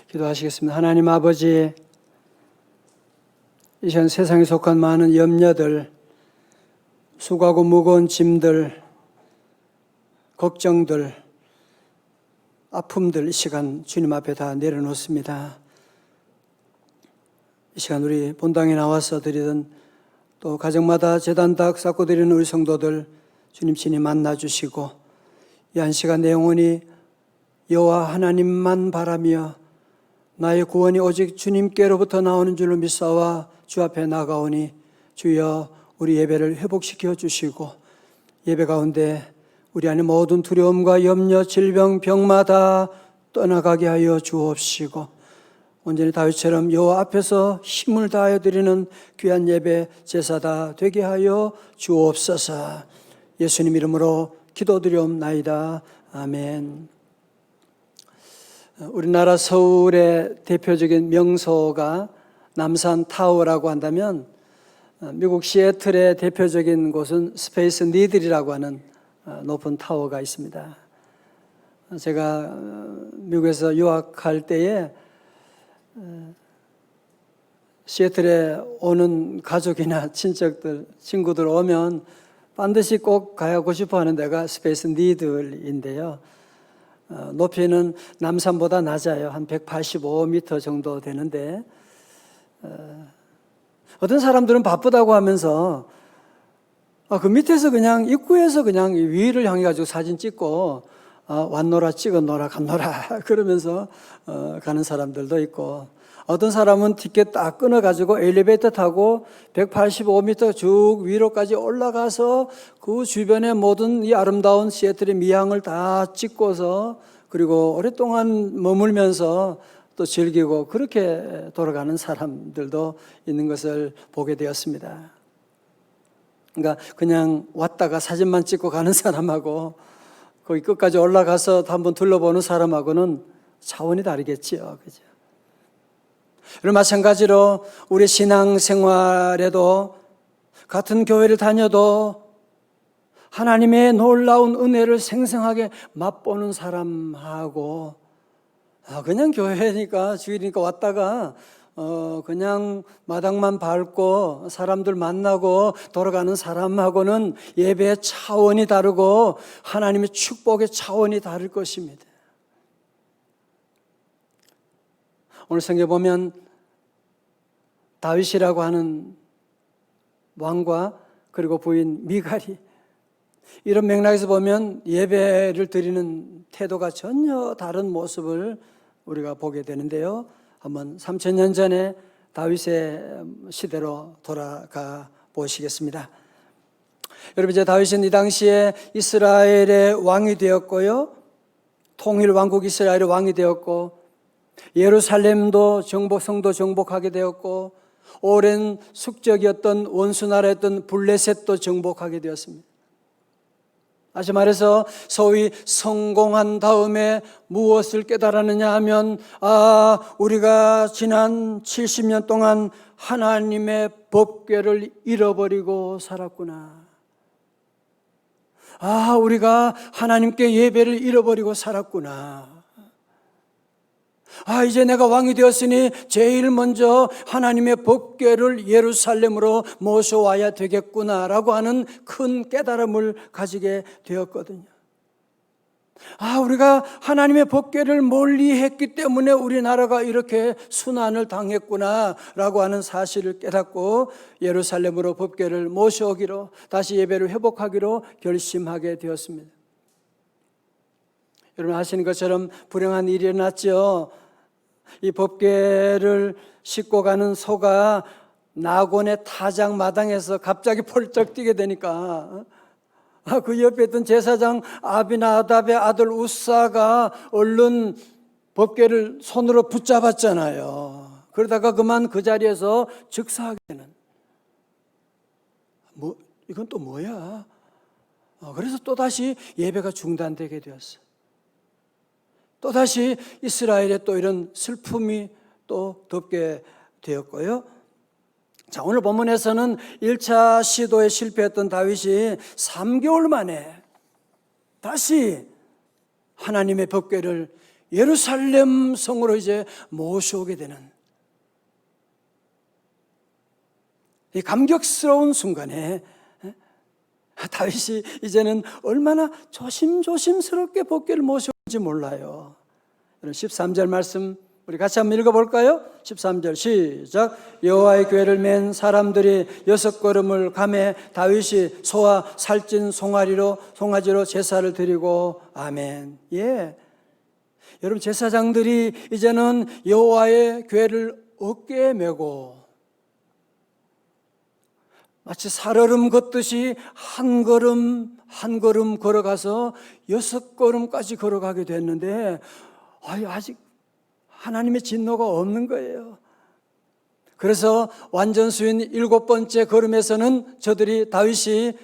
기도하시겠습니다. 하나님 아버지, 이 시간 세상에 속한 많은 염려들, 수고하고 무거운 짐들, 걱정들, 아픔들 이 시간 주님 앞에 다 내려놓습니다. 이 시간 우리 본당에 나와서 드리던 또 가정마다 제단닭 쌓고 드리는 우리 성도들 주님 친히 만나주시고 이 한 시간 내 영혼이 여호와 하나님만 바라며 나의 구원이 오직 주님께로부터 나오는 줄로 믿사와 주 앞에 나가오니 주여 우리 예배를 회복시켜 주시고 예배 가운데 우리 안에 모든 두려움과 염려, 질병, 병마다 떠나가게 하여 주옵시고 온전히 다윗처럼 여호와 앞에서 힘을 다하여 드리는 귀한 예배 제사다 되게 하여 주옵소서. 예수님 이름으로 기도드리옵나이다. 아멘. 우리나라 서울의 대표적인 명소가 남산 타워라고 한다면 미국 시애틀의 대표적인 곳은 스페이스 니들이라고 하는 높은 타워가 있습니다. 제가 미국에서 유학할 때에 시애틀에 오는 가족이나 친척들, 친구들 오면 반드시 꼭 가고 싶어 하는 데가 스페이스 니들인데요. 높이는 남산보다 낮아요. 한 185m 정도 되는데 어떤 사람들은 바쁘다고 하면서 그 밑에서 그냥 입구에서 그냥 위를 향해 가지고 사진 찍고 왔노라 찍었노라 갔노라 그러면서 가는 사람들도 있고 어떤 사람은 티켓 딱 끊어가지고 엘리베이터 타고 185m 쭉 위로까지 올라가서 그 주변의 모든 이 아름다운 시애틀의 미항을 다 찍고서 그리고 오랫동안 머물면서 또 즐기고 그렇게 돌아가는 사람들도 있는 것을 보게 되었습니다. 그러니까 그냥 왔다가 사진만 찍고 가는 사람하고 거기 끝까지 올라가서 한번 둘러보는 사람하고는 차원이 다르겠지요. 그죠? 그리고 마찬가지로 우리 신앙생활에도 같은 교회를 다녀도 하나님의 놀라운 은혜를 생생하게 맛보는 사람하고 그냥 교회니까 주일이니까 왔다가 그냥 마당만 밟고 사람들 만나고 돌아가는 사람하고는 예배의 차원이 다르고 하나님의 축복의 차원이 다를 것입니다. 오늘 성경에 보면 다윗이라고 하는 왕과 그리고 부인 미갈이 이런 맥락에서 보면 예배를 드리는 태도가 전혀 다른 모습을 우리가 보게 되는데요. 한번 3000년 전에 다윗의 시대로 돌아가 보시겠습니다. 여러분, 이제 다윗은 이 당시에 이스라엘의 왕이 되었고요. 통일 왕국 이스라엘의 왕이 되었고 예루살렘도 성도 정복하게 되었고 오랜 숙적이었던 원수나라였던 블레셋도 정복하게 되었습니다. 다시 말해서 소위 성공한 다음에 무엇을 깨달았느냐 하면 우리가 지난 70년 동안 하나님의 법궤를 잃어버리고 살았구나. 우리가 하나님께 예배를 잃어버리고 살았구나. 이제 내가 왕이 되었으니 제일 먼저 하나님의 법궤를 예루살렘으로 모셔와야 되겠구나라고 하는 큰 깨달음을 가지게 되었거든요. 우리가 하나님의 법궤를 멀리 했기 때문에 우리나라가 이렇게 순환을 당했구나라고 하는 사실을 깨닫고 예루살렘으로 법궤를 모셔오기로 다시 예배를 회복하기로 결심하게 되었습니다. 여러분 아시는 것처럼 불행한 일이 일어났죠. 이 법궤를 싣고 가는 소가 나곤의 타작 마당에서 갑자기 펄쩍 뛰게 되니까 그 옆에 있던 제사장 아비나답의 아들 우사가 얼른 법궤를 손으로 붙잡았잖아요. 그러다가 그만 그 자리에서 즉사하게 되는 이건 또 뭐야? 그래서 또다시 예배가 중단되게 되었어요. 또다시 이스라엘에 또 이런 슬픔이 또 덮게 되었고요. 자, 오늘 본문에서는 1차 시도에 실패했던 다윗이 3개월 만에 다시 하나님의 법궤를 예루살렘 성으로 이제 모셔오게 되는 이 감격스러운 순간에 다윗이 이제는 얼마나 조심스럽게 법궤를 모셔오는지 몰라요. 13절 말씀 우리 같이 한번 읽어볼까요? 13절 시작. 여호와의 궤를 맨 사람들이 6걸음을 가매 다윗이 소와 살찐 송아지로 제사를 드리고 아멘. 예, 여러분 제사장들이 이제는 여호와의 궤를 어깨에 메고 마치 살얼음 걷듯이 한 걸음 한 걸음 걸어가서 6걸음까지 걸어가게 됐는데 아직 하나님의 진노가 없는 거예요. 그래서 완전수인 7번째 걸음에서는 저들이 다윗이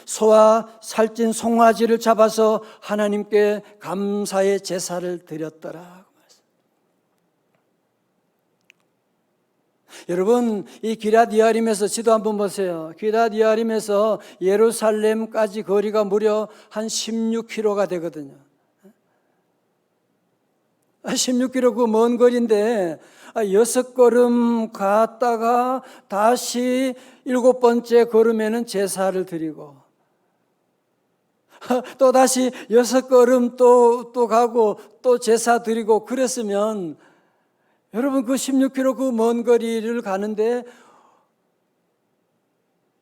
소와 살찐 송아지를 잡아서 하나님께 감사의 제사를 드렸더라. 여러분, 이 기럇 여아림에서 지도 한번 보세요. 기럇 여아림에서 예루살렘까지 거리가 무려 한 16km가 되거든요. 16km 그 먼 거리인데 6걸음 갔다가 다시 7번째 걸음에는 제사를 드리고 또 다시 6걸음 또 가고 또 제사 드리고 그랬으면 여러분 그 16km 그 먼 거리를 가는데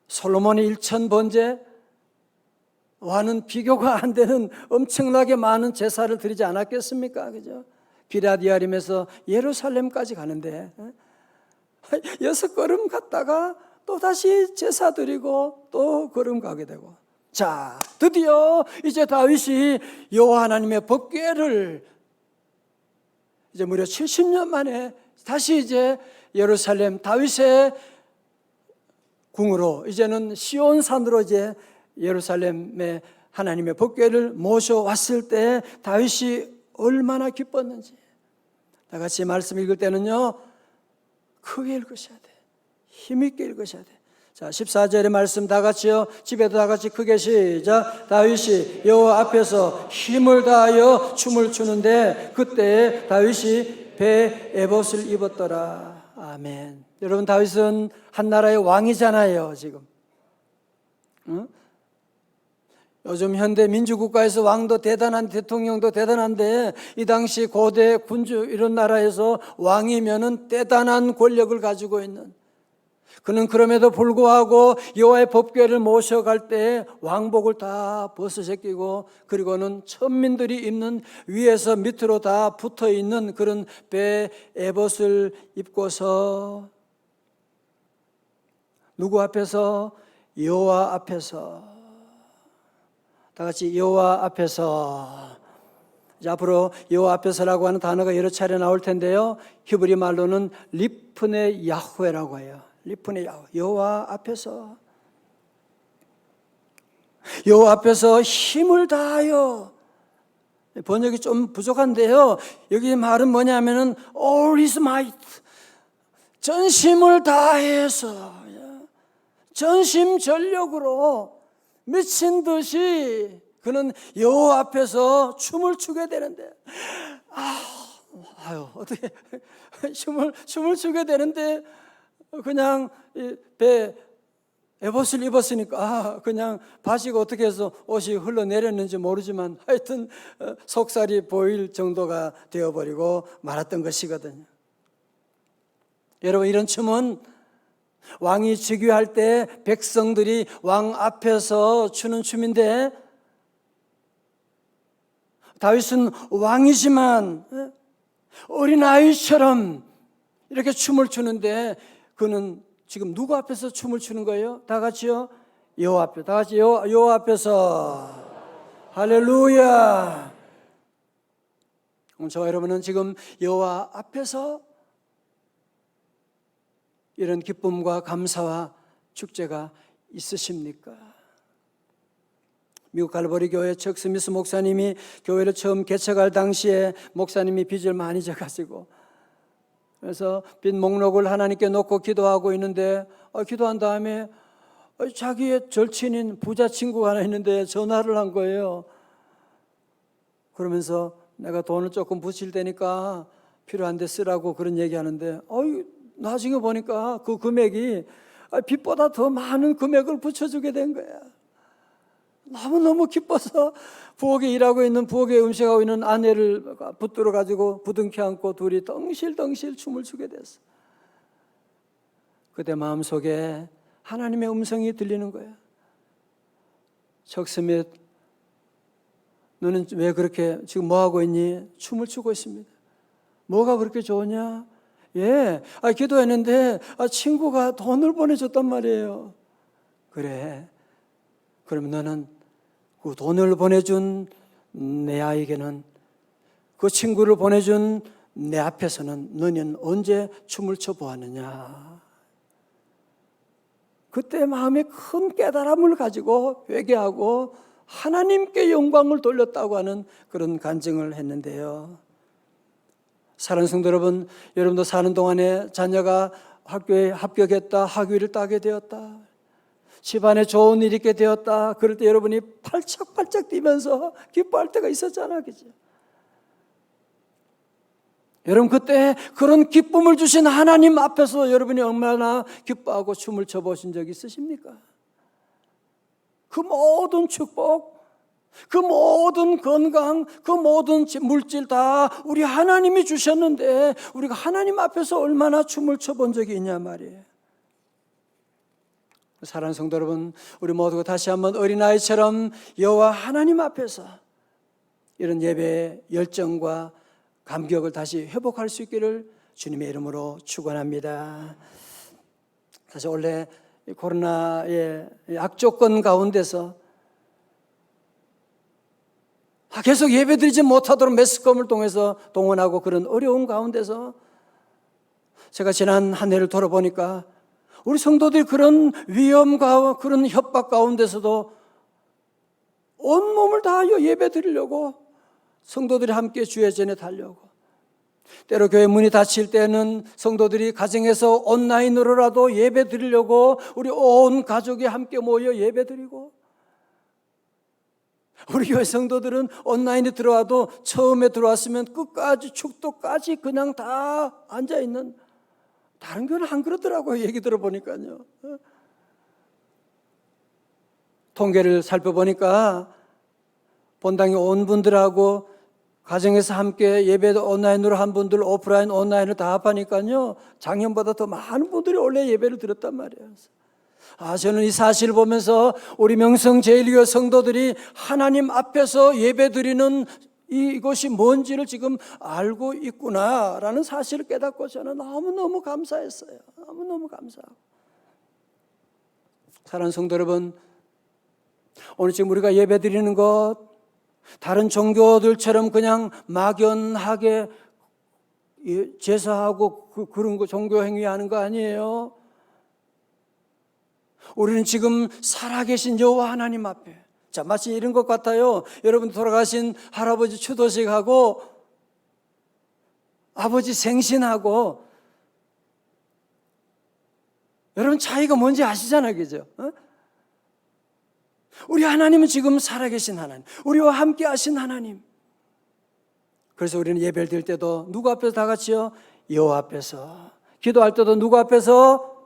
솔로몬의 1000번제와는 비교가 안 되는 엄청나게 많은 제사를 드리지 않았겠습니까? 그죠? 기럇 여아림에서 예루살렘까지 가는데 6걸음 갔다가 또 다시 제사 드리고 또 걸음 가게 되고, 자 드디어 이제 다윗이 여호와 하나님의 법궤를 이제 무려 70년 만에 다시 이제 예루살렘 다윗의 궁으로 이제는 시온산으로 이제 예루살렘에 하나님의 법궤를 모셔왔을 때 다윗이 얼마나 기뻤는지 다 같이 말씀 읽을 때는요 크게 읽으셔야 돼. 힘있게 읽으셔야 돼. 자 14절의 말씀 다 같이요. 집에도 다 같이 크게 시작. 다윗이 여호와 앞에서 힘을 다하여 춤을 추는데 그때 다윗이 배 에봇을 입었더라. 아멘. 여러분 다윗은 한 나라의 왕이잖아요 지금. 응? 요즘 현대 민주국가에서 왕도 대단한 대통령도 대단한데 이 당시 고대 군주 이런 나라에서 왕이면은 대단한 권력을 가지고 있는, 그는 그럼에도 불구하고 여호와의 법궤를 모셔갈 때 왕복을 다 벗어제끼고 그리고는 천민들이 입는 위에서 밑으로 다 붙어있는 그런 배 에봇을 입고서 누구 앞에서? 여호와 앞에서. 다 같이 여호와 앞에서. 이제 앞으로 여호와 앞에서라고 하는 단어가 여러 차례 나올 텐데요, 히브리 말로는 리프네 야훼라고 해요. 리프네 야훼, 여호와 앞에서. 여호와 앞에서 힘을 다하여. 번역이 좀 부족한데요, 여기 말은 뭐냐면은 all his might, 전심을 다해서 전심전력으로 미친 듯이 그는 여호와 앞에서 춤을 추게 되는데, 어떻게 춤을 추게 되는데 그냥 배 에봇을 입었으니까 그냥 바지가 어떻게 해서 옷이 흘러내렸는지 모르지만 하여튼 속살이 보일 정도가 되어버리고 말았던 것이거든요. 여러분 이런 춤은 왕이 즉위할 때 백성들이 왕 앞에서 추는 춤인데, 다윗은 왕이지만 어린아이처럼 이렇게 춤을 추는데 그는 지금 누구 앞에서 춤을 추는 거예요? 다 같이요. 여호와 앞에. 다 같이 여호와 앞에서. 할렐루야. 저와 여러분은 지금 여호와 앞에서 이런 기쁨과 감사와 축제가 있으십니까? 미국 갈보리 교회 척 스미스 목사님이 교회를 처음 개척할 당시에 목사님이 빚을 많이 져가지고 그래서 빚 목록을 하나님께 놓고 기도하고 있는데 기도한 다음에 자기의 절친인 부자 친구가 하나 있는데 전화를 한 거예요. 그러면서 내가 돈을 조금 붙일 테니까 필요한데 쓰라고 그런 얘기하는데 나중에 보니까 그 금액이 빚보다 더 많은 금액을 붙여주게 된 거야. 너무너무 기뻐서 부엌에 일하고 있는, 부엌에 음식하고 있는 아내를 붙들어 가지고 부둥켜 안고 둘이 덩실덩실 춤을 추게 됐어. 그때 마음속에 하나님의 음성이 들리는 거야. 척 스밋, 너는 왜 그렇게 지금 뭐하고 있니? 춤을 추고 있습니다. 뭐가 그렇게 좋으냐? 기도했는데 친구가 돈을 보내줬단 말이에요. 그래, 그럼 너는 그 돈을 보내준 내 아이에게는, 그 친구를 보내준 내 앞에서는 너는 언제 춤을 춰 보았느냐? 그때 마음에 큰 깨달음을 가지고 회개하고 하나님께 영광을 돌렸다고 하는 그런 간증을 했는데요. 사랑하는 성도 여러분, 여러분도 사는 동안에 자녀가 학교에 합격했다, 학위를 따게 되었다, 집안에 좋은 일이 있게 되었다, 그럴 때 여러분이 팔짝팔짝 뛰면서 기뻐할 때가 있었잖아, 그죠? 여러분, 그때 그런 기쁨을 주신 하나님 앞에서 여러분이 얼마나 기뻐하고 춤을 춰보신 적 있으십니까? 그 모든 축복, 그 모든 건강, 그 모든 물질 다 우리 하나님이 주셨는데 우리가 하나님 앞에서 얼마나 춤을 춰본 적이 있냐 말이에요. 사랑하는 성도 여러분, 우리 모두가 다시 한번 어린아이처럼 여호와 하나님 앞에서 이런 예배의 열정과 감격을 다시 회복할 수 있기를 주님의 이름으로 축원합니다. 사실 원래 코로나의 악조건 가운데서 계속 예배드리지 못하도록 매스컴을 통해서 동원하고 그런 어려운 가운데서 제가 지난 한 해를 돌아보니까 우리 성도들이 그런 위험과 그런 협박 가운데서도 온몸을 다하여 예배드리려고 성도들이 함께 주의 전에 달려고, 때로 교회 문이 닫힐 때는 성도들이 가정에서 온라인으로라도 예배드리려고 우리 온 가족이 함께 모여 예배드리고, 우리 교회 성도들은 온라인에 들어와도 처음에 들어왔으면 끝까지 축도까지 그냥 다 앉아있는, 다른 교회는 안 그러더라고요. 얘기 들어보니까요. 통계를 살펴보니까 본당에 온 분들하고 가정에서 함께 예배 온라인으로 한 분들, 오프라인 온라인을 다 합하니까요, 작년보다 더 많은 분들이 원래 예배를 드렸단 말이에요. 저는 이 사실을 보면서 우리 명성제일교회 성도들이 하나님 앞에서 예배드리는 이것이 뭔지를 지금 알고 있구나라는 사실을 깨닫고 저는 너무너무 감사했어요. 너무너무 감사하고. 사랑하는 성도 여러분, 오늘 지금 우리가 예배드리는 것, 다른 종교들처럼 그냥 막연하게 제사하고 그런 거 종교 행위하는 거 아니에요. 우리는 지금 살아계신 여호와 하나님 앞에, 마치 이런 것 같아요. 여러분 돌아가신 할아버지 추도식하고 아버지 생신하고 여러분 차이가 뭔지 아시잖아요, 그죠? 우리 하나님은 지금 살아계신 하나님, 우리와 함께 하신 하나님. 그래서 우리는 예배를 드릴 때도 누구 앞에서 다 같이요? 여호와 앞에서. 기도할 때도 누구 앞에서?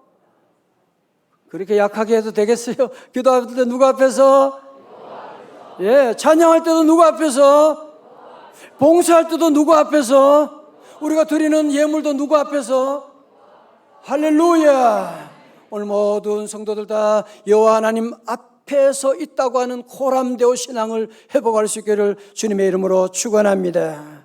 그렇게 약하게 해도 되겠어요? 기도할 때 누구 앞에서? 찬양할 때도 누구 앞에서? 봉사할 때도 누구 앞에서? 우리가 드리는 예물도 누구 앞에서? 할렐루야! 오늘 모든 성도들 다 여호와 하나님 앞에서 있다고 하는 코람데오 신앙을 회복할 수 있기를 주님의 이름으로 축원합니다.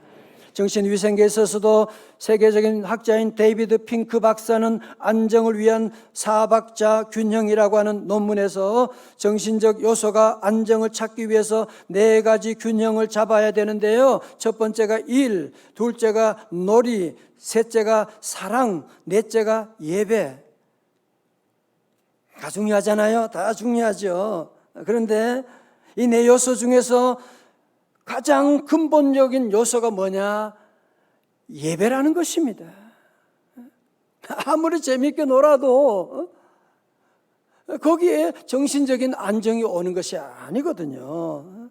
정신위생계에 있어서도 세계적인 학자인 데이비드 핑크 박사는 안정을 위한 사박자 균형이라고 하는 논문에서 정신적 요소가 안정을 찾기 위해서 4가지 균형을 잡아야 되는데요. 첫 번째가 일, 둘째가 놀이, 셋째가 사랑, 넷째가 예배. 다 중요하잖아요. 다 중요하죠. 그런데 이 4요소 중에서 가장 근본적인 요소가 뭐냐? 예배라는 것입니다. 아무리 재미있게 놀아도 거기에 정신적인 안정이 오는 것이 아니거든요.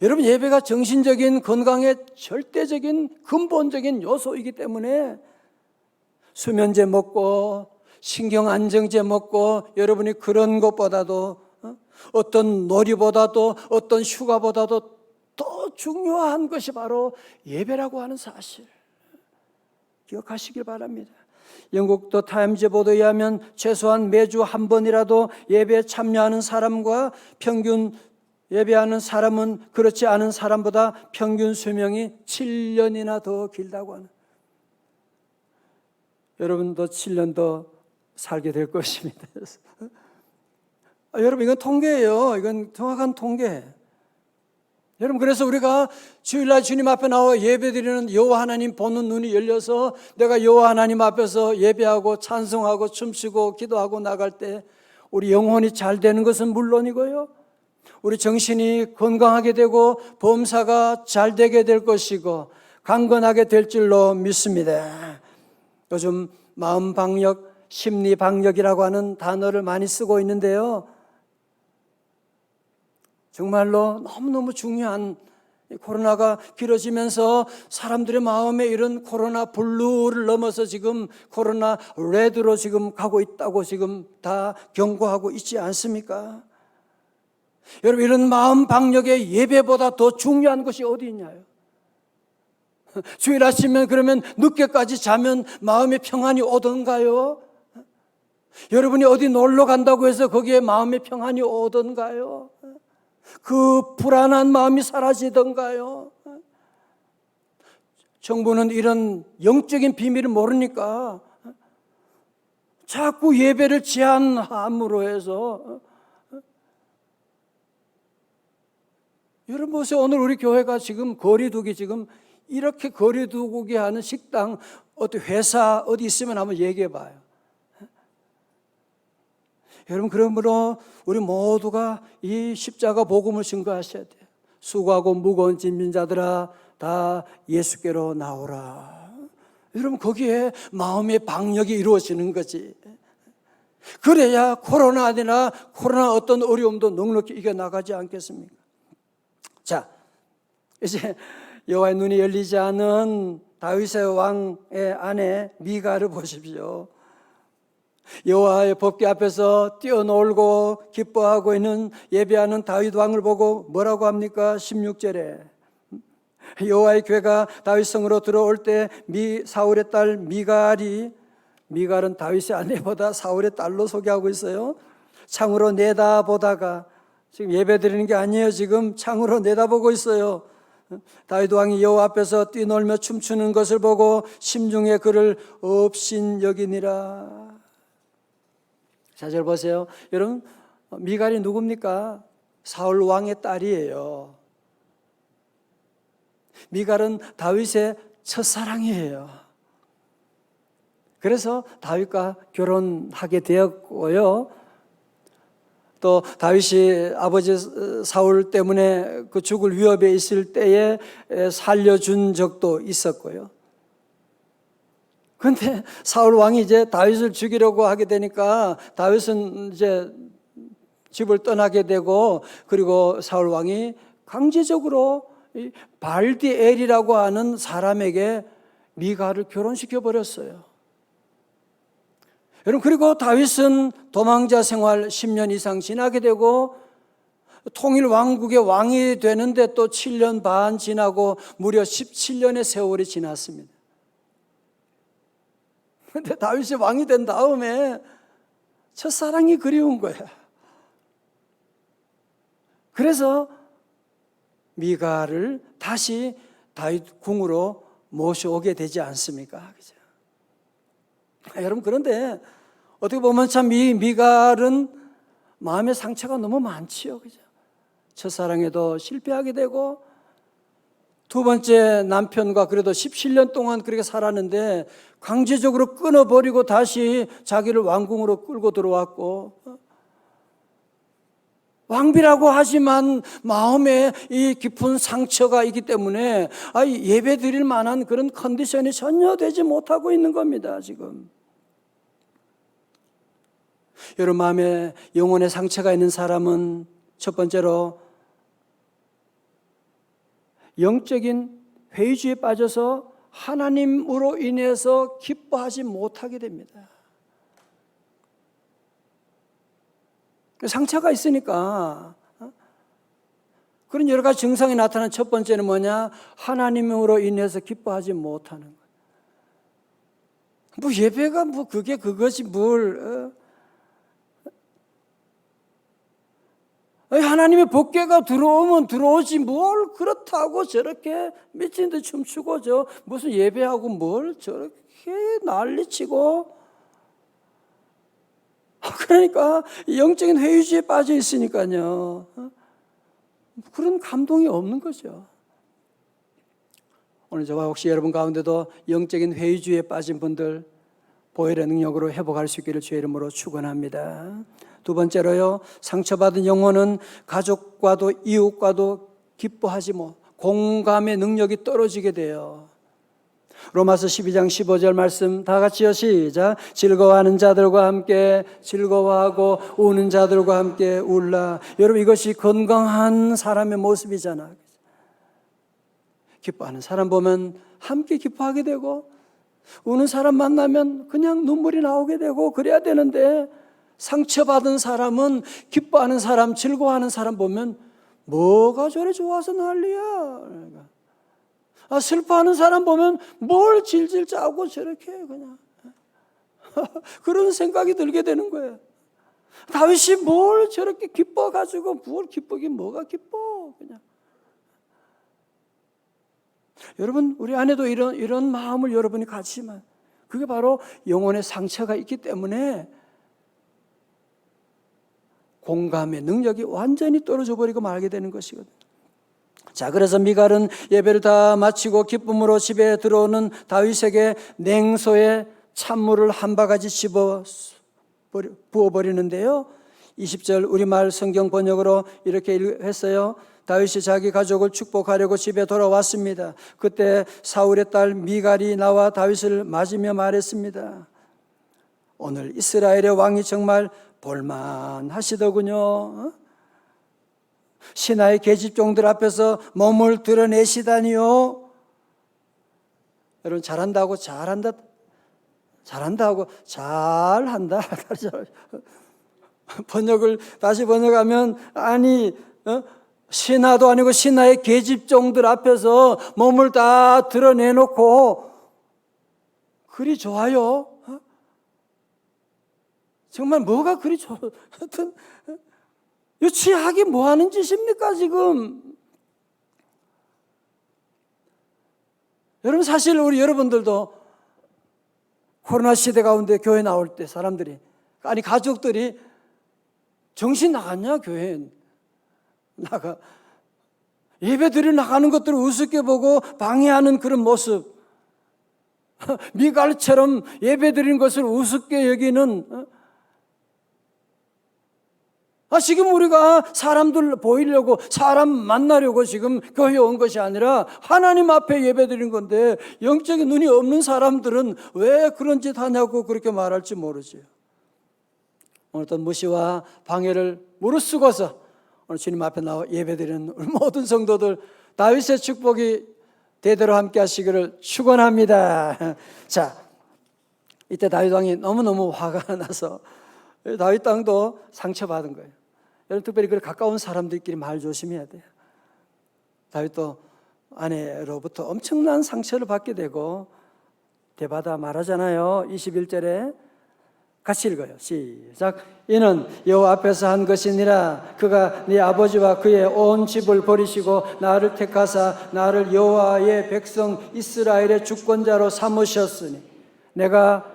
여러분, 예배가 정신적인 건강의 절대적인 근본적인 요소이기 때문에 수면제 먹고 신경안정제 먹고 여러분이 그런 것보다도 어떤 놀이보다도 어떤 휴가보다도 더 중요한 것이 바로 예배라고 하는 사실 기억하시길 바랍니다. 영국 더 타임즈 보도에 의하면 최소한 매주 한 번이라도 예배에 참여하는 사람과 평균 예배하는 사람은 그렇지 않은 사람보다 평균 수명이 7년이나 더 길다고 하는, 여러분도 7년 더 살게 될 것입니다. 여러분, 이건 통계예요. 이건 정확한 통계. 여러분, 그래서 우리가 주일날 주님 앞에 나와 예배드리는 여호와 하나님 보는 눈이 열려서 내가 여호와 하나님 앞에서 예배하고 찬송하고 춤추고 기도하고 나갈 때 우리 영혼이 잘 되는 것은 물론이고요, 우리 정신이 건강하게 되고 범사가 잘 되게 될 것이고 강건하게 될 줄로 믿습니다. 요즘 마음방역, 심리방역이라고 하는 단어를 많이 쓰고 있는데요, 정말로 너무너무 중요한, 코로나가 길어지면서 사람들의 마음에 이런 코로나 블루를 넘어서 지금 코로나 레드로 지금 가고 있다고 지금 다 경고하고 있지 않습니까? 여러분, 이런 마음 방역의 예배보다 더 중요한 것이 어디 있냐요? 주일 아침에 그러면 늦게까지 자면 마음의 평안이 오던가요? 여러분이 어디 놀러 간다고 해서 거기에 마음의 평안이 오던가요? 그 불안한 마음이 사라지던가요? 정부는 이런 영적인 비밀을 모르니까 자꾸 예배를 제한함으로 해서, 여러분 보세요. 오늘 우리 교회가 지금 거리두기, 지금 이렇게 거리두기 하는 식당, 어디 회사 어디 있으면 한번 얘기해 봐요. 여러분, 그러므로 우리 모두가 이 십자가 복음을 증거하셔야 돼요. 수고하고 무거운 짐진 자들아 다 예수께로 나오라. 여러분, 거기에 마음의 방역이 이루어지는 거지. 그래야 코로나나 코로나 어떤 어려움도 넉넉히 이겨나가지 않겠습니까? 자, 이제 여호와의 눈이 열리지 않은 다윗의 왕의 아내 미가를 보십시오. 여호와의 법궤 앞에서 뛰어놀고 기뻐하고 있는 예배하는 다윗 왕을 보고 뭐라고 합니까? 16절에 여호와의 궤가 다윗 성으로 들어올 때 사울의 딸 미갈은 다윗의 아내보다 사울의 딸로 소개하고 있어요. 창으로 내다보다가, 지금 예배드리는 게 아니에요. 지금 창으로 내다보고 있어요. 다윗 왕이 여호와 앞에서 뛰놀며 춤추는 것을 보고 심중에 그를 업신여기니라. 4절 보세요. 여러분, 미갈이 누굽니까? 사울 왕의 딸이에요. 미갈은 다윗의 첫사랑이에요. 그래서 다윗과 결혼하게 되었고요, 또 다윗이 아버지 사울 때문에 그 죽을 위협에 있을 때에 살려준 적도 있었고요. 그런데 사울 왕이 이제 다윗을 죽이려고 하게 되니까 다윗은 이제 집을 떠나게 되고, 그리고 사울 왕이 강제적으로 발디엘이라고 하는 사람에게 미갈을 결혼시켜 버렸어요. 여러분, 그리고 다윗은 도망자 생활 10년 이상 지나게 되고 통일 왕국의 왕이 되는데 또 7년 반 지나고 무려 17년의 세월이 지났습니다. 그런데 다윗이 왕이 된 다음에 첫사랑이 그리운 거야. 그래서 미갈을 다시 다윗 궁으로 모셔오게 되지 않습니까? 그죠? 여러분, 그런데 어떻게 보면 참 이 미갈은 마음의 상처가 너무 많지요. 그죠? 첫사랑에도 실패하게 되고, 두 번째 남편과 그래도 17년 동안 그렇게 살았는데 강제적으로 끊어버리고 다시 자기를 왕궁으로 끌고 들어왔고, 왕비라고 하지만 마음에 이 깊은 상처가 있기 때문에 예배 드릴 만한 그런 컨디션이 전혀 되지 못하고 있는 겁니다, 지금. 여러분, 마음에 영혼의 상처가 있는 사람은 첫 번째로 영적인 회의주의에 빠져서 하나님으로 인해서 기뻐하지 못하게 됩니다. 상처가 있으니까 그런 여러 가지 증상이 나타난 첫 번째는 뭐냐? 하나님으로 인해서 기뻐하지 못하는 거예요. 뭐 예배가 뭐 그게 그것이 뭘 하나님의 법궤가 들어오면 들어오지 뭘 그렇다고 저렇게 미친 듯이 춤추고 저 무슨 예배하고 뭘 저렇게 난리치고 그러니까 영적인 회의주의에 빠져 있으니까요. 그런 감동이 없는 거죠. 오늘 저와 혹시 여러분 가운데도 영적인 회의주의에 빠진 분들 보혈의 능력으로 회복할 수 있기를 주의 이름으로 축원합니다. 두 번째로요, 상처받은 영혼은 가족과도 이웃과도 기뻐하지 못, 공감의 능력이 떨어지게 돼요. 로마서 12장 15절 말씀 다 같이요, 시작. 즐거워하는 자들과 함께 즐거워하고 우는 자들과 함께 울라. 여러분, 이것이 건강한 사람의 모습이잖아. 기뻐하는 사람 보면 함께 기뻐하게 되고, 우는 사람 만나면 그냥 눈물이 나오게 되고 그래야 되는데, 상처받은 사람은 기뻐하는 사람, 즐거워하는 사람 보면 뭐가 저래 좋아서 난리야. 슬퍼하는 사람 보면 뭘 질질 짜고 저렇게 그냥 그런 생각이 들게 되는 거예요. 다윗이 뭘 저렇게 기뻐가지고 뭘 기쁘긴 뭐가 기뻐 그냥. 여러분, 우리 안에도 이런 마음을 여러분이 갖지만 그게 바로 영혼의 상처가 있기 때문에 공감의 능력이 완전히 떨어져 버리고 말게 되는 것이거든요. 자, 그래서 미갈은 예배를 다 마치고 기쁨으로 집에 들어오는 다윗에게 냉소에 찬물을 한 바가지 부어버리는데요. 20절 우리말 성경 번역으로 이렇게 했어요. 다윗이 자기 가족을 축복하려고 집에 돌아왔습니다. 그때 사울의 딸 미갈이 나와 다윗을 맞으며 말했습니다. 오늘 이스라엘의 왕이 정말 볼만하시더군요. 신하의 계집종들 앞에서 몸을 드러내시다니요. 여러분, 잘한다고 잘한다고 잘한다. 번역을 다시 번역하면 아니 신하도 아니고 신하의 계집종들 앞에서 몸을 다 드러내놓고 그리 좋아요? 정말 뭐가 그리 좋아? 하여튼 유치하게 뭐 하는 짓입니까 지금? 여러분, 사실 우리 여러분들도 코로나 시대 가운데 교회 나올 때 사람들이 아니 가족들이 정신 나갔냐? 교회에 나가 예배 드리러 나가는 것들을 우습게 보고 방해하는 그런 모습, 미갈처럼 예배 드리는 것을 우습게 여기는 지금 우리가 사람들 보이려고 사람 만나려고 지금 교회에 온 것이 아니라 하나님 앞에 예배드린 건데 영적인 눈이 없는 사람들은 왜 그런 짓 하냐고 그렇게 말할지 모르지. 오늘 어떤 무시와 방해를 무릅쓰고서 오늘 주님 앞에 나와 예배드리는 우리 모든 성도들 다윗의 축복이 대대로 함께 하시기를 축원합니다. 자, 이때 다윗 왕이 너무너무 화가 나서 다윗 왕도 상처받은 거예요. 여러분, 특별히 그 가까운 사람들끼리 말 조심해야 돼요. 다윗도 아내로부터 엄청난 상처를 받게 되고 대받아 말하잖아요. 21절에 같이 읽어요. 시작. 이는 여호와 앞에서 한 것이니라. 그가 네 아버지와 그의 온 집을 버리시고 나를 택하사 나를 여호와의 백성 이스라엘의 주권자로 삼으셨으니 내가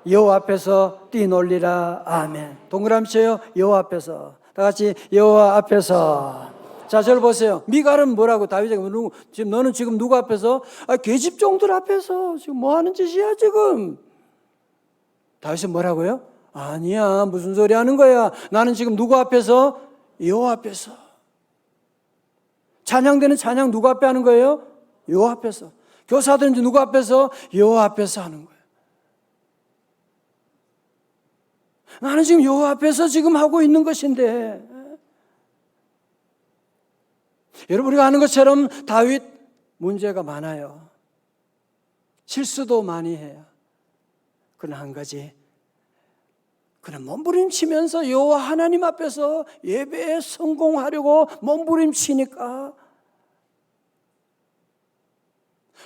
여호와 앞에서 뛰놀리라. 아멘. 동그라미 쳐요. 여호와 앞에서. 다 같이 여호와 앞에서. 자, 저를 보세요. 미갈은 뭐라고? 다윗에게 지금 너는 지금 누구 앞에서? 계집종들 앞에서 지금 뭐 하는 짓이야 지금? 다윗은 뭐라고요? 아니야, 무슨 소리 하는 거야? 나는 지금 누구 앞에서? 여호와 앞에서. 찬양되는 찬양 누구 앞에 하는 거예요? 여호와 앞에서. 교사든지 누구 앞에서? 여호와 앞에서 하는 거예요. 나는 지금 여호와 앞에서 지금 하고 있는 것인데, 여러분, 우리가 아는 것처럼 다윗 문제가 많아요. 실수도 많이 해요. 그러나 한 가지, 그는 몸부림치면서 여호와 하나님 앞에서 예배에 성공하려고 몸부림치니까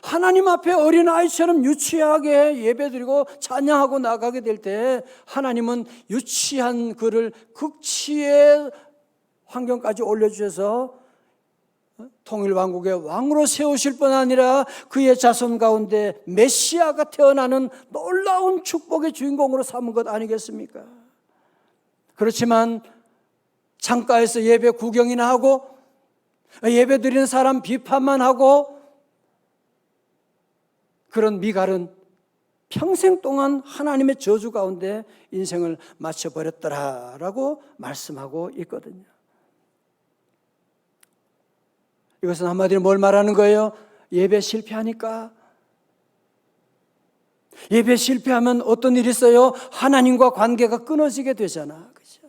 하나님 앞에 어린아이처럼 유치하게 예배드리고 찬양하고 나가게 될 때 하나님은 유치한 그를 극치의 환경까지 올려주셔서 통일왕국의 왕으로 세우실 뿐 아니라 그의 자손 가운데 메시아가 태어나는 놀라운 축복의 주인공으로 삼은 것 아니겠습니까? 그렇지만 창가에서 예배 구경이나 하고 예배 드리는 사람 비판만 하고 그런 미갈은 평생 동안 하나님의 저주 가운데 인생을 마쳐버렸더라라고 말씀하고 있거든요. 이것은 한마디로 뭘 말하는 거예요? 예배 실패하니까. 예배 실패하면 어떤 일이 있어요? 하나님과 관계가 끊어지게 되잖아. 그죠?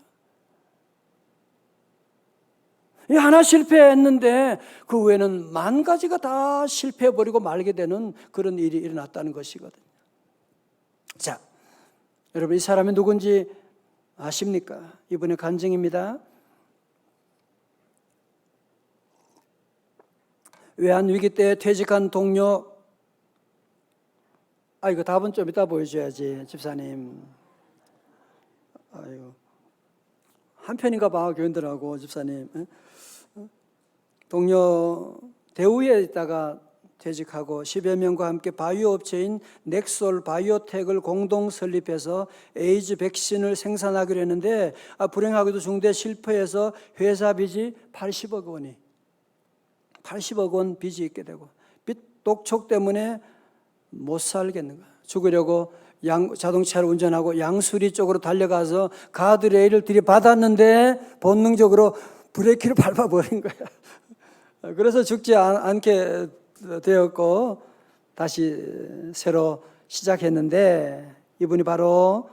하나 실패했는데 그 외에는 만 가지가 다 실패해버리고 말게 되는 그런 일이 일어났다는 것이거든요. 자, 여러분 이 사람이 누군지 아십니까? 이번에 간증입니다. 외환위기 때 퇴직한 동료, 이거 답은 좀 이따 보여줘야지, 집사님. 아이고, 한 편인가 봐, 교인들하고, 집사님. 동료 대우에 있다가 퇴직하고 10여 명과 함께 바이오 업체인 넥솔 바이오텍을 공동 설립해서 에이즈 백신을 생산하기로 했는데 불행하게도 중대 실패해서 회사 빚이 80억 원 빚이 있게 되고 빚 독촉 때문에 못 살겠는 거야. 죽으려고 자동차를 운전하고 양수리 쪽으로 달려가서 가드레일을 들이받았는데 본능적으로 브레이크를 밟아버린 거야. 그래서 죽지 않게 되었고 다시 새로 시작했는데 이분이 바로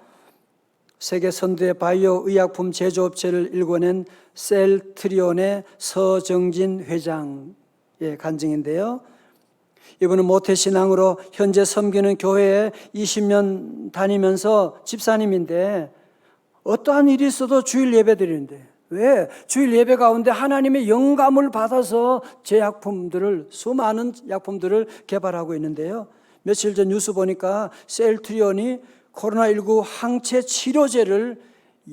세계 선두의 바이오 의약품 제조업체를 일궈낸 셀트리온의 서정진 회장의 간증인데요. 이분은 모태신앙으로 현재 섬기는 교회에 20년 다니면서 집사님인데 어떠한 일이 있어도 주일 예배 드리는데 왜? 주일 예배 가운데 하나님의 영감을 받아서 제약품들을 수많은 약품들을 개발하고 있는데요. 며칠 전 뉴스 보니까 셀트리온이 코로나19 항체 치료제를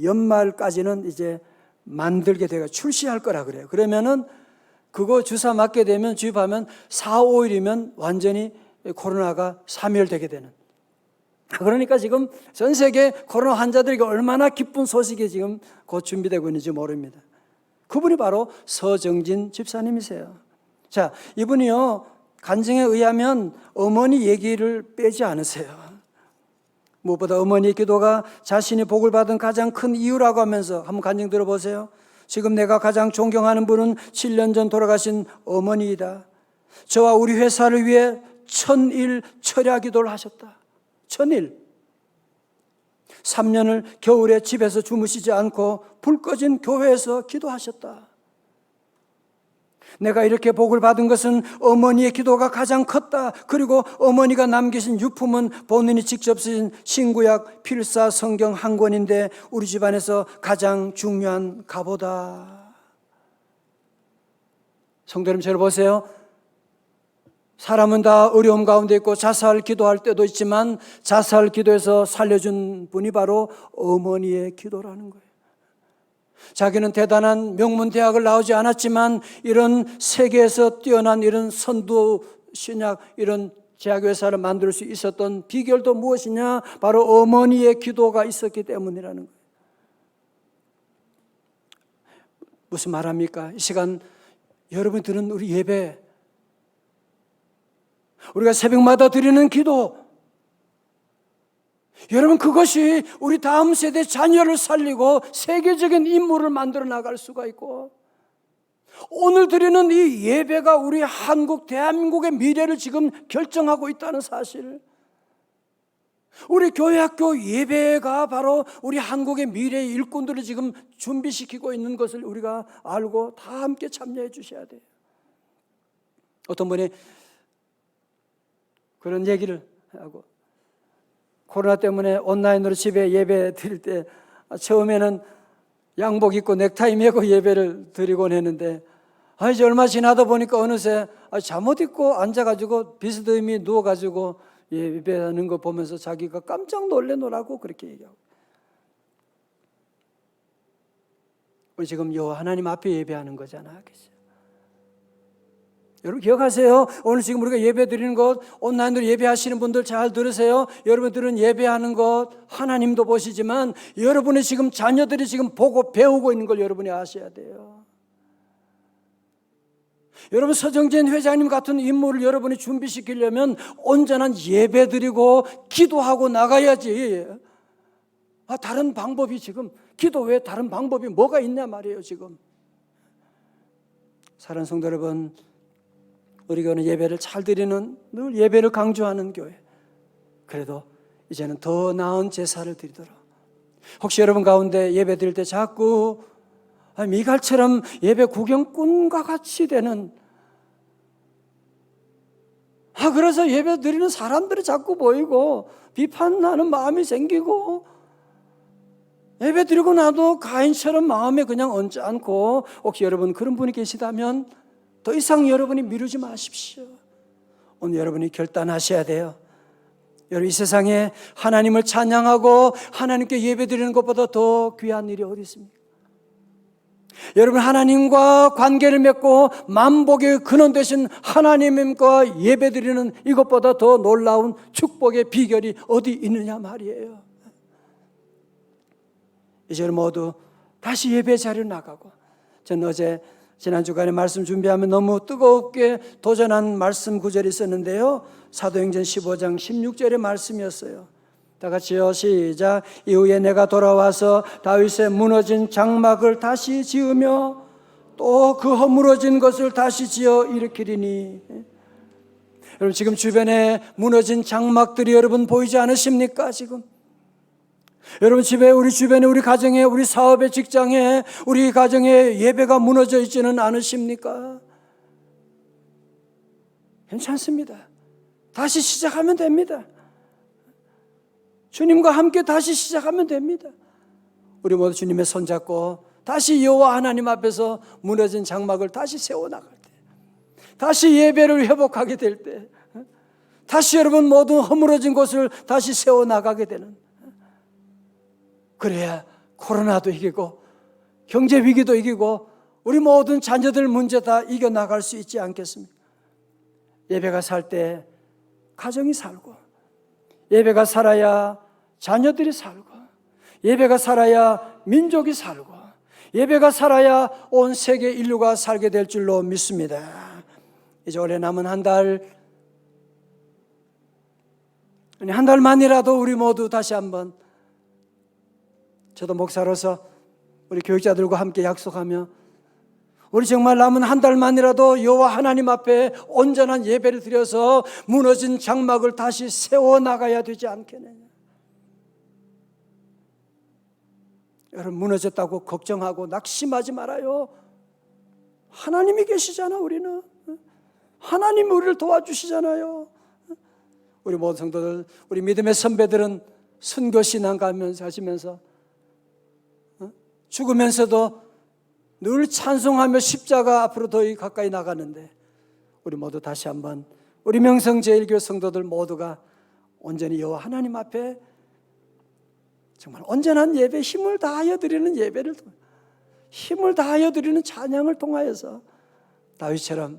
연말까지는 이제 만들게 되고 출시할 거라 그래요. 그러면은 그거 주사 맞게 되면 주입하면 4, 5일이면 완전히 코로나가 사멸되게 되는. 그러니까 지금 전 세계 코로나 환자들에게 얼마나 기쁜 소식이 지금 곧 준비되고 있는지 모릅니다. 그분이 바로 서정진 집사님이세요. 자, 이분이요, 간증에 의하면 어머니 얘기를 빼지 않으세요. 무엇보다 어머니의 기도가 자신이 복을 받은 가장 큰 이유라고 하면서 한번 간증 들어보세요. 지금 내가 가장 존경하는 분은 7년 전 돌아가신 어머니이다. 저와 우리 회사를 위해 1000일 철야 기도를 하셨다. 1000일. 3년을 겨울에 집에서 주무시지 않고 불 꺼진 교회에서 기도하셨다. 내가 이렇게 복을 받은 것은 어머니의 기도가 가장 컸다. 그리고 어머니가 남기신 유품은 본인이 직접 쓰신 신구약 필사 성경 한 권인데 우리 집안에서 가장 중요한 가보다. 성도 여러분, 저를 보세요. 사람은 다 어려움 가운데 있고 자살 기도할 때도 있지만 자살 기도에서 살려준 분이 바로 어머니의 기도라는 거예요. 자기는 대단한 명문 대학을 나오지 않았지만 이런 세계에서 뛰어난 이런 선두 신약 이런 제약회사를 만들 수 있었던 비결도 무엇이냐? 바로 어머니의 기도가 있었기 때문이라는 거예요. 무슨 말합니까? 이 시간 여러분이 드는 우리 예배, 우리가 새벽마다 드리는 기도, 여러분 그것이 우리 다음 세대 자녀를 살리고 세계적인 인물을 만들어 나갈 수가 있고 오늘 드리는 이 예배가 우리 한국 대한민국의 미래를 지금 결정하고 있다는 사실, 우리 교회 학교 예배가 바로 우리 한국의 미래의 일꾼들을 지금 준비시키고 있는 것을 우리가 알고 다 함께 참여해 주셔야 돼요. 어떤 분이 그런 얘기를 하고, 코로나 때문에 온라인으로 집에 예배 드릴 때 처음에는 양복 입고 넥타이 메고 예배를 드리곤 했는데, 이제 얼마 지나다 보니까 어느새 잠옷 입고 앉아가지고 비스듬히 누워가지고 예배하는 거 보면서 자기가 깜짝 놀래노라고 그렇게 얘기하고. 우리 지금 여호와 하나님 앞에 예배하는 거잖아, 그죠? 여러분 기억하세요. 오늘 지금 우리가 예배 드리는 것, 온라인으로 예배하시는 분들 잘 들으세요. 여러분들은 예배하는 것 하나님도 보시지만 여러분의 지금 자녀들이 지금 보고 배우고 있는 걸 여러분이 아셔야 돼요. 여러분 서정진 회장님 같은 인물을 여러분이 준비시키려면 온전한 예배 드리고 기도하고 나가야지. 다른 방법이 지금 기도 외에 다른 방법이 뭐가 있냐 말이에요 지금. 사랑하는 성도 여러분, 우리 교회는 예배를 잘 드리는, 늘 예배를 강조하는 교회. 그래도 이제는 더 나은 제사를 드리도록. 혹시 여러분 가운데 예배 드릴 때 자꾸 미갈처럼 예배 구경꾼과 같이 되는, 그래서 예배 드리는 사람들이 자꾸 보이고 비판하는 마음이 생기고, 예배 드리고 나도 가인처럼 마음에 그냥 얹지 않고, 혹시 여러분 그런 분이 계시다면 더 이상 여러분이 미루지 마십시오. 오늘 여러분이 결단하셔야 돼요. 여러분 이 세상에 하나님을 찬양하고 하나님께 예배드리는 것보다 더 귀한 일이 어디 있습니까? 여러분 하나님과 관계를 맺고 만복의 근원 되신 하나님과 예배드리는 이것보다 더 놀라운 축복의 비결이 어디 있느냐 말이에요. 이제 모두 다시 예배 자리로 나가고, 저는 어제 지난 주간에 말씀 준비하면 너무 뜨겁게 도전한 말씀 구절이 있었는데요, 사도행전 15장 16절의 말씀이었어요. 다 같이요, 시작. 이후에 내가 돌아와서 다윗의 무너진 장막을 다시 지으며 또 그 허물어진 것을 다시 지어 일으키리니. 여러분 지금 주변에 무너진 장막들이 여러분 보이지 않으십니까? 지금 여러분 집에, 우리 주변에, 우리 가정에, 우리 사업에, 직장에, 우리 가정에 예배가 무너져 있지는 않으십니까? 괜찮습니다. 다시 시작하면 됩니다. 주님과 함께 다시 시작하면 됩니다. 우리 모두 주님의 손잡고 다시 여호와 하나님 앞에서 무너진 장막을 다시 세워나갈 때, 다시 예배를 회복하게 될 때, 다시 여러분 모든 허물어진 곳을 다시 세워나가게 되는, 그래야 코로나도 이기고 경제 위기도 이기고 우리 모든 자녀들 문제 다 이겨나갈 수 있지 않겠습니까? 예배가 살 때 가정이 살고, 예배가 살아야 자녀들이 살고, 예배가 살아야 민족이 살고, 예배가 살아야 온 세계 인류가 살게 될 줄로 믿습니다. 이제 올해 남은 한 달만이라도 우리 모두 다시 한번, 저도 목사로서 우리 교육자들과 함께 약속하며 우리 정말 남은 한 달만이라도 여호와 하나님 앞에 온전한 예배를 드려서 무너진 장막을 다시 세워나가야 되지 않겠느냐. 여러분 무너졌다고 걱정하고 낙심하지 말아요. 하나님이 계시잖아. 우리는 하나님이 우리를 도와주시잖아요. 우리 모든 성도들, 우리 믿음의 선배들은 선교신앙 가면서 하시면서 죽으면서도 늘 찬송하며 십자가 앞으로 더 가까이 나가는데, 우리 모두 다시 한번 우리 명성제일교회 성도들 모두가 온전히 여호와 하나님 앞에 정말 온전한 예배, 힘을 다하여 드리는 예배를, 힘을 다하여 드리는 찬양을 통하여서 다윗처럼,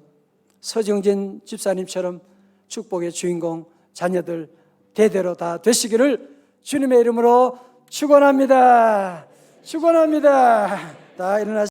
서정진 집사님처럼 축복의 주인공 자녀들 대대로 다 되시기를 주님의 이름으로 축원합니다. 축원합니다. 다 일어나시